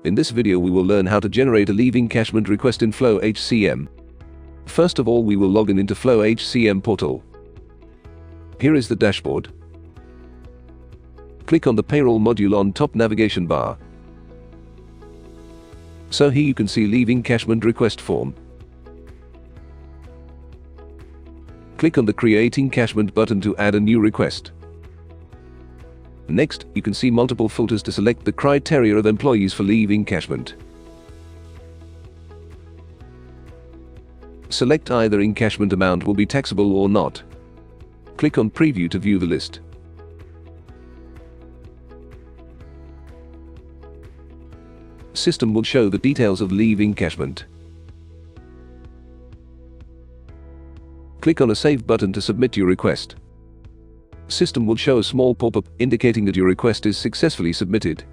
In this video we will learn how to generate a leave encashment request in FlowHCM. First of all, we will log in into FlowHCM portal. Here is the dashboard. Click on the Payroll module on top navigation bar. So here you can see Leave Encashment request form. Click on the Create Encashment button to add a new request. Next, you can see multiple filters to select the criteria of employees for leave encashment. Select either encashment amount will be taxable or not. Click on Preview to view the list. System will show the details of leave encashment. Click on a Save button to submit your request. System will show a small pop-up indicating that your request is successfully submitted.